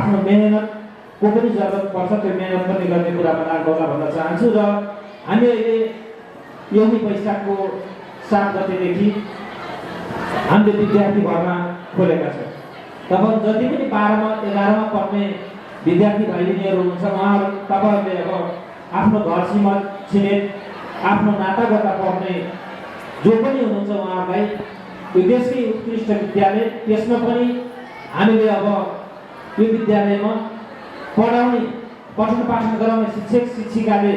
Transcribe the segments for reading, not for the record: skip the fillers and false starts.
आफ्नो मेहनतको पनि जरुरत पर्छ, त्यो मेहनत पनि गर्ने कुरामा लाग्दोला भन्न चाहन्छु। र हामी अहिले यही वैशाखको 7 गतेदेखि हामीले विद्यार्थी भर्ना खोलेका छौँ। तपाईँ जति पनि 12मा 11मा पढ्ने विद्यार्थी भाइ बहिनीहरू हुनुहुन्छ, उहाँहरू तपाईँहरूले अब आफ्नो घर छिमेक आफ्नो नातागोता पढ्ने जो पनि हुनुहुन्छ उहाँहरूलाई यो देशकै उत्कृष्ट विद्यालय, त्यसमा पनि हामीले अब यो विद्यालयमा पढाउने पठन पाठन गराउने शिक्षक शिक्षिकाले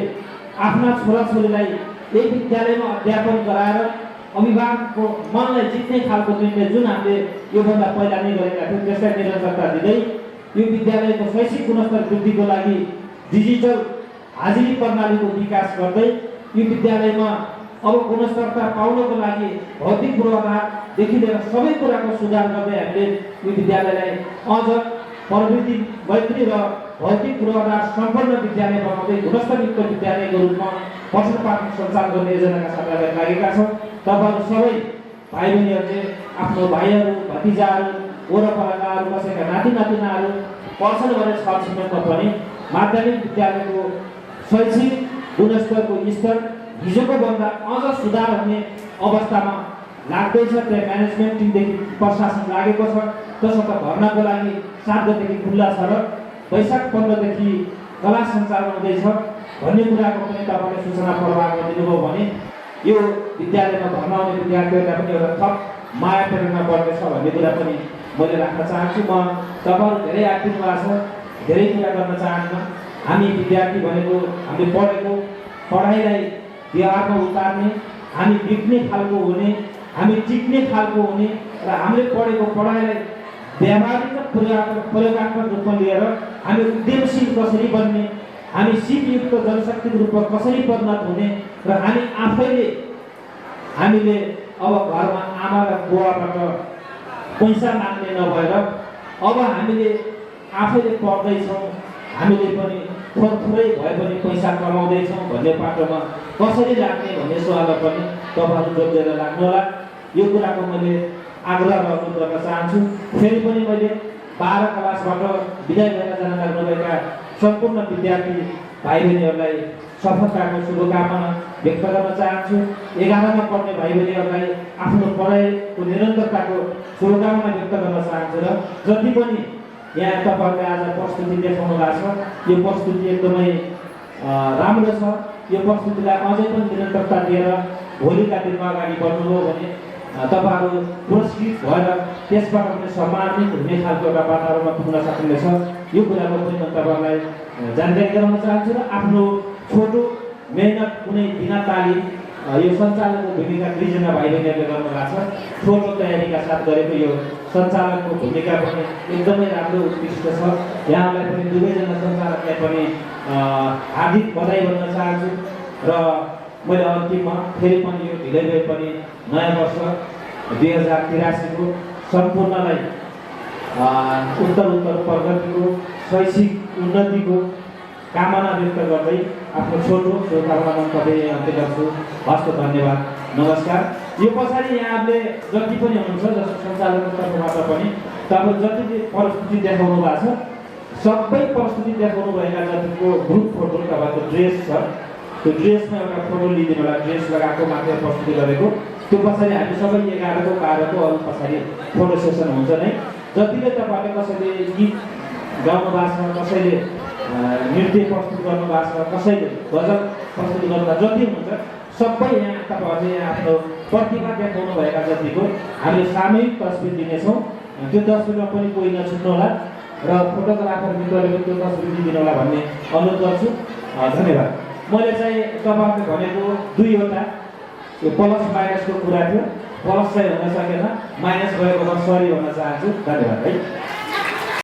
आफ्ना छोराछोरीलाई यही विद्यालयमा अध्यापन गराएर अभिभावकको मनलाई जित्ने खालको निर्णय जुन हामीले योभन्दा पहिला नै गरेका थियौँ त्यसलाई निरन्तरता दिँदै यो विद्यालयको शैक्षिक गुणस्तर वृद्धिको लागि डिजिटल हाजिरी प्रणालीको विकास गर्दै यो विद्यालयमा अब गुणस्तरता पाउनको लागि भौतिक पूर्वाधारदेखि लिएर सबै कुराको सुधार गर्दै हामीले यो विद्यालयलाई अझ प्रवृत्ति मैत्री र भौतिक पूर्वाधार सम्पन्न विद्यालय बनाउँदै गुणस्तरयुक्त विद्यालयको रूपमा पठन पाठन सञ्चालन गर्ने योजनाका साथ हामी लागेका छौँ। तपाईँहरू सबै भाइ बहिनीहरूले आफ्नो भाइहरू भतिजाहरू वरपरकाहरू कसैका नाति नातिनाहरू पढ्छन् भने छरछिमेकमा पनि माध्यमिक विद्यालयको शैक्षिक गुणस्तरको स्तर हिजोको भन्दा अझ सुधार हुने अवस्थामा लाग्दैछ। त्यहाँ म्यानेजमेन्ट टिमदेखि प्रशासन लागेको छ, तसर्थ भर्नाको लागि 7 गतेदेखि खुल्ला छ र वैशाख 15 देखि क्लास सञ्चालन हुँदैछ भन्ने कुराको पनि तपाईँले सूचना प्रवाहमा दिनुभयो भने यो विद्यालयमा भर्ना हुने विद्यार्थीहरूलाई पनि एउटा थप माया प्रेरणा बढ्नेछ भन्ने कुरा पनि मैले राख्न चाहन्छु। म तपाईँहरू धेरै आइपुग्नु भएको छ, धेरै कुरा गर्न चाहन्न। हामी विद्यार्थी भनेको हामीले पढेको पढाइलाई व्यवहारमा उतार्ने, हामी बिग्ने खालको हुने, हामी टिक्ने खालको हुने र हामीले पढेको पढाइलाई व्यावहारिक प्रयोगात्मक रूपमा लिएर हामी उद्यमशील कसरी बन्ने, हामी सिपयुक्त जनशक्तिको रूपमा कसरी परिणत हुने र हामी आफैले हामीले अब घरमा आमा र बुवाबाट पैसा माग्ने नभएर अब हामीले आफैले पढ्दैछौँ, हामीले पनि थोरै भए पनि पैसा कमाउँदैछौँ भन्ने पाटोमा कसरी लाग्ने भन्ने सवालमा पनि तपाईँहरू जोडेर लाग्नुहोला। यो कुराको मैले आग्रह र अनुरोध गर्न चाहन्छु। फेरि पनि मैले 12 क्लासबाट विदाय गर्न जान लाग्नुभएका सम्पूर्ण विद्यार्थी भाइ बहिनीहरूलाई सफलताको शुभकामना व्यक्त गर्न चाहन्छु। 11मा पढ्ने भाइ बहिनीहरूलाई आफ्नो पढाइको निरन्तरताको शुभकामना व्यक्त गर्न चाहन्छु। र जति पनि यहाँ तपाईँहरूले आज प्रस्तुति देखाउनु भएको छ, यो प्रस्तुति एकदमै राम्रो छ। यो प्रस्तुतिलाई अझै पनि निरन्तरता दिएर भोलिका दिनमा अगाडि बढ्नुभयो भने तपाईँहरू पुरस्कृत भएर त्यसबाट पनि सम्मानित हुने खालको एउटा वातावरणमा पुग्न सकिनेछ। यो कुराको पनि म तपाईँहरूलाई जानकारी गराउन चाहन्छु। र आफ्नो छोटो मेहनत कुनै बिना तालिम यो सञ्चालनको भूमिका 2 जना भाइ बहिनीहरूले गर्नुभएको छ। छोटो तयारीका साथ गरेको यो सञ्चालनको भूमिका पनि एकदमै राम्रो उत्कृष्ट छ। यहाँलाई पनि 2 जना सञ्चालकलाई पनि हार्दिक बधाई भन्न चाहन्छु। र मैले अन्तिममा फेरि पनि यो ढिलै भए पनि नयाँ वर्ष 2083 को सम्पूर्णलाई उत्तर प्रगतिको शैक्षिक उन्नतिको कामना व्यक्त गर्दै आफ्नो छोटो शुभकामना मन्तव्य अन्त्य गर्छु। हस्त धन्यवाद, नमस्कार। यो पछाडि यहाँले जति पनि हुनुहुन्छ जस्तो सञ्चालकको तर्फबाट पनि तपाईँ जति प्रस्तुति देखाउनु भएको छ सबै प्रस्तुति देखाउनु भएका जतिको ग्रुप फोटो तपाईँको ड्रेस छ, त्यो ड्रेसमा एउटा फोटो लिइदिनु होला। ड्रेस लगाएको मात्रै प्रस्तुति गरेको त्यो पछाडि हामी सबै 11को 12को अरू पछाडि फोटो सेसन हुन्छ नै। जतिले तपाईँले कसैले गीत गाउनु भएको छ, कसैले नृत्य प्रस्तुत गर्नु भएको छ, कसैले गजल प्रस्तुत गर्नु जति हुन्छ सबै यहाँ तपाईँहरूले आफ्नो प्रतिभा देखाउनु भएका जतिको हामीले सामूहिक तस्बिर दिनेछौँ। त्यो तस्बिरमा पनि कोही नछुट्नु होला र फोटोग्राफर मित्रले पनि त्यो तस्बिर दिनु होला भन्ने अनुरोध गर्छु। धन्यवाद। मैले चाहिँ तपाईँहरूले भनेको 2वटा यो प्लस माइनसको कुरा थियो। प्लस चाहिँ हुन सकेन, माइनस गएकोमा सरी भन्न चाहन्छु। धन्यवाद है।